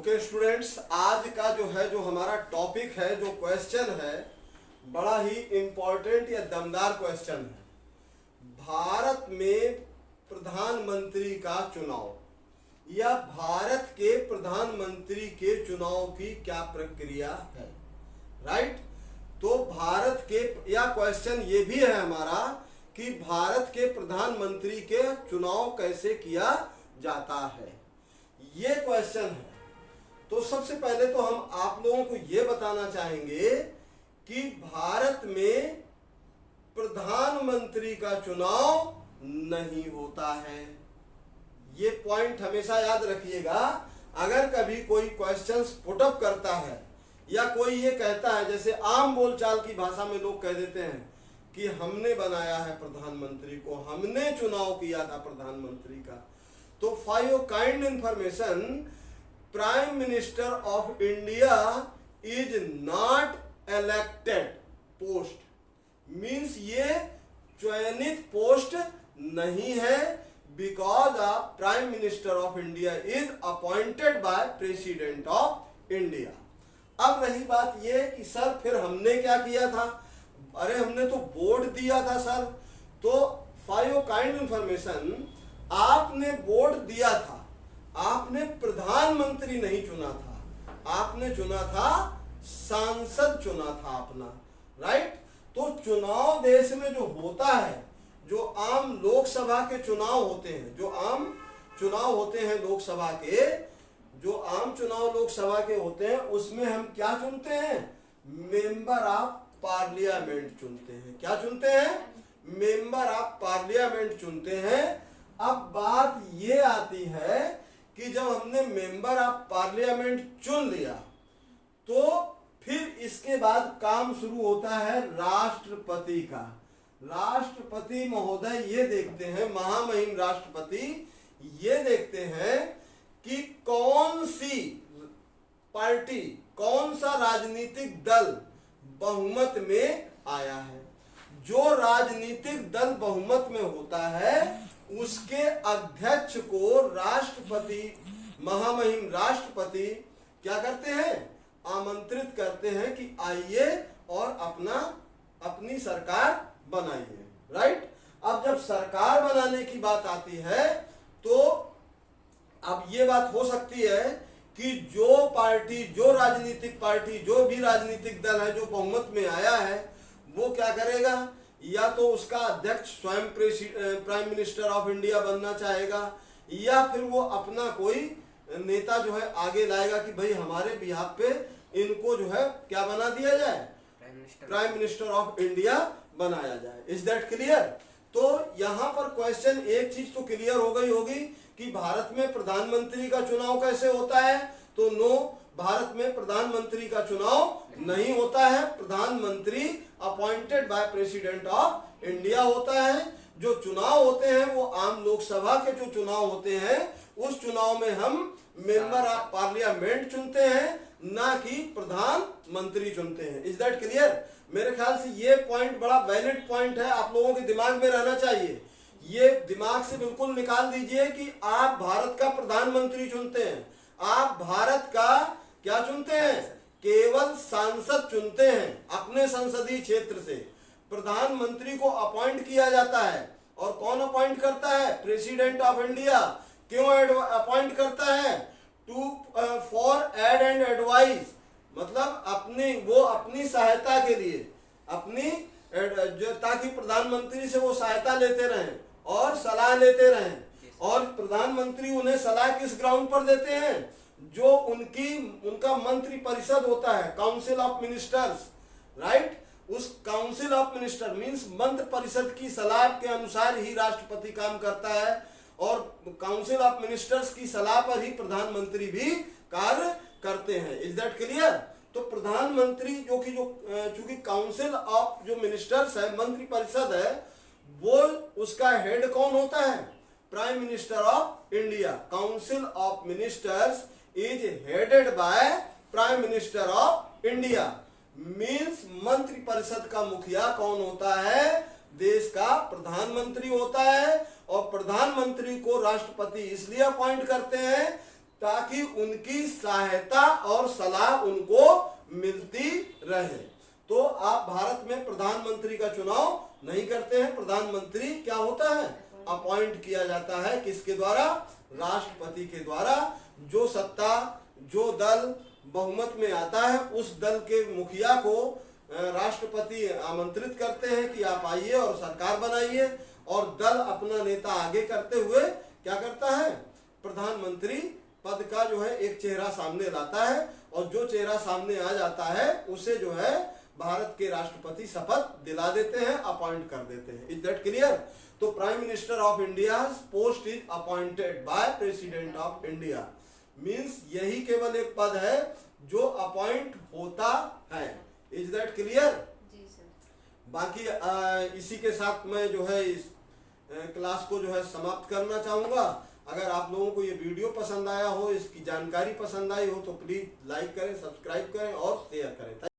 Okay students, आज का जो हमारा टॉपिक है, जो क्वेश्चन है, बड़ा ही इंपॉर्टेंट या दमदार क्वेश्चन है। भारत में प्रधानमंत्री का चुनाव या भारत के प्रधानमंत्री के चुनाव की क्या प्रक्रिया है, राइट। तो भारत के या क्वेश्चन ये भी है हमारा कि भारत के प्रधानमंत्री के चुनाव कैसे किया जाता है, ये क्वेश्चन है। तो सबसे पहले तो हम आप लोगों को ये बताना चाहेंगे कि भारत में प्रधानमंत्री का चुनाव नहीं होता है। ये पॉइंट हमेशा याद रखिएगा। अगर कभी कोई क्वेश्चंस पुटअप करता है या कोई ये कहता है, जैसे आम बोलचाल की भाषा में लोग कह देते हैं कि हमने बनाया है प्रधानमंत्री को, हमने चुनाव किया था प्रधानमंत्री का, तो for your kind information, prime minister of India is not elected post, means ये चयनित पोस्ट नहीं है, because of prime minister of India is appointed by president of India. अब रही बात ये कि सर फिर हमने क्या किया था, अरे हमने तो वोट दिया था सर। तो फॉर योर काइंड इंफॉर्मेशन, आपने वोट दिया था, आपने प्रधानमंत्री नहीं चुना था, आपने चुना था सांसद चुना था अपना, राइट। तो चुनाव देश में जो होता है, जो आम लोकसभा के चुनाव होते हैं, जो आम चुनाव होते हैं लोकसभा के, जो आम चुनाव लोकसभा के होते हैं, उसमें हम क्या चुनते हैं, मेंबर ऑफ पार्लियामेंट चुनते हैं। क्या चुनते हैं, मेंबर ऑफ पार्लियामेंट चुनते हैं। अब बात ये आती है कि जब हमने मेंबर ऑफ पार्लियामेंट चुन लिया तो फिर इसके बाद काम शुरू होता है राष्ट्रपति का। राष्ट्रपति महोदय ये देखते हैं, महामहिम राष्ट्रपति ये देखते हैं कि कौन सी पार्टी, कौन सा राजनीतिक दल बहुमत में आया है। जो राजनीतिक दल बहुमत में होता है उसके अध्यक्ष को राष्ट्रपति, महामहिम राष्ट्रपति क्या करते हैं, आमंत्रित करते हैं कि आइए और अपनी सरकार बनाइए, राइट। अब जब सरकार बनाने की बात आती है तो अब ये बात हो सकती है कि जो पार्टी, जो राजनीतिक पार्टी, जो भी राजनीतिक दल है जो बहुमत में आया है, वो क्या करेगा, या तो उसका अध्यक्ष स्वयं प्राइम मिनिस्टर ऑफ इंडिया बनना चाहेगा, या फिर वो अपना कोई नेता जो है आगे लाएगा कि भाई हमारे बिहाफ पे इनको जो है क्या बना दिया जाए, प्राइम मिनिस्टर ऑफ इंडिया बनाया जाए। Is that clear. तो यहाँ पर क्वेश्चन, एक चीज तो क्लियर हो गई होगी कि भारत में प्रधानमंत्री का चुनाव कैसे होता है। तो नो, भारत में प्रधानमंत्री का चुनाव नहीं होता है। प्रधानमंत्री appointed by president of India होता है। जो चुनाव होते हैं वो आम लोकसभा के जो चुनाव होते हैं, उस चुनाव में हम मेंबर ऑफ पार्लियामेंट चुनते हैं, ना कि प्रधानमंत्री चुनते हैं। Is that clear. मेरे ख्याल से ये पॉइंट बड़ा वैलिड पॉइंट है, आप लोगों के दिमाग में रहना चाहिए। ये दिमाग से बिल्कुल निकाल दीजिए कि आप भारत का प्रधानमंत्री चुनते हैं, आप भारत का क्या चुनते हैं, केवल सांसद चुनते हैं अपने संसदीय क्षेत्र से। प्रधानमंत्री को अपॉइंट किया जाता है, और कौन अपॉइंट करता है, प्रेसिडेंट ऑफ इंडिया। क्यों अपॉइंट करता है, फॉर एड एंड एडवाइस, मतलब अपनी सहायता के लिए, ताकि प्रधानमंत्री से वो सहायता लेते रहें और सलाह लेते रहें। और प्रधानमंत्री उन्हें सलाह किस ग्राउंड पर देते हैं, जो उनका मंत्री परिषद होता है, काउंसिल ऑफ मिनिस्टर्स, राइट। उस काउंसिल ऑफ मिनिस्टर मींस मंत्र परिषद की सलाह के अनुसार ही राष्ट्रपति काम करता है, और काउंसिल ऑफ मिनिस्टर्स की सलाह पर ही प्रधानमंत्री भी कार्य करते हैं। Is that clear. तो प्रधानमंत्री चूंकि काउंसिल ऑफ जो मिनिस्टर्स है, मंत्री परिषद है, वो उसका हेड कौन होता है, prime minister of India. Council of ministers is headed by prime minister of India. Means मंत्री परिषद का मुखिया कौन होता है, देश का प्रधानमंत्री होता है। और प्रधानमंत्री को राष्ट्रपति इसलिए अपॉइंट करते हैं ताकि उनकी सहायता और सलाह उनको मिलती रहे। तो आप भारत में प्रधानमंत्री का चुनाव नहीं करते हैं। प्रधानमंत्री क्या होता है? अपॉइंट किया जाता है। किसके द्वारा? राष्ट्रपति के द्वारा। जो सत्ता, जो दल बहुमत में आता है, उस दल के मुखिया को राष्ट्रपति आमंत्रित करते हैं कि आप आइए और सरकार बनाइए, और दल अपना नेता आगे करते हुए क्या करता है? प्रधानमंत्री पद का जो है एक चेहरा सामने लाता है, और जो चेहरा सामने आ जाता है उसे जो है भारत के राष्ट्रपति शपथ दिला देते हैं, अपॉइंट कर देते हैं। Is that clear? तो prime minister of India post is appointed by president of India. Means यही केवल एक पद है जो अपॉइंट होता है। Is that clear? जी सर। बाकी इसी के साथ मैं जो है इस क्लास को जो है समाप्त करना चाहूंगा। अगर आप लोगों को ये वीडियो पसंद आया हो, इसकी जानकारी पसंद आई हो, तो प्लीज लाइक करें, सब्सक्राइब करें और शेयर करें।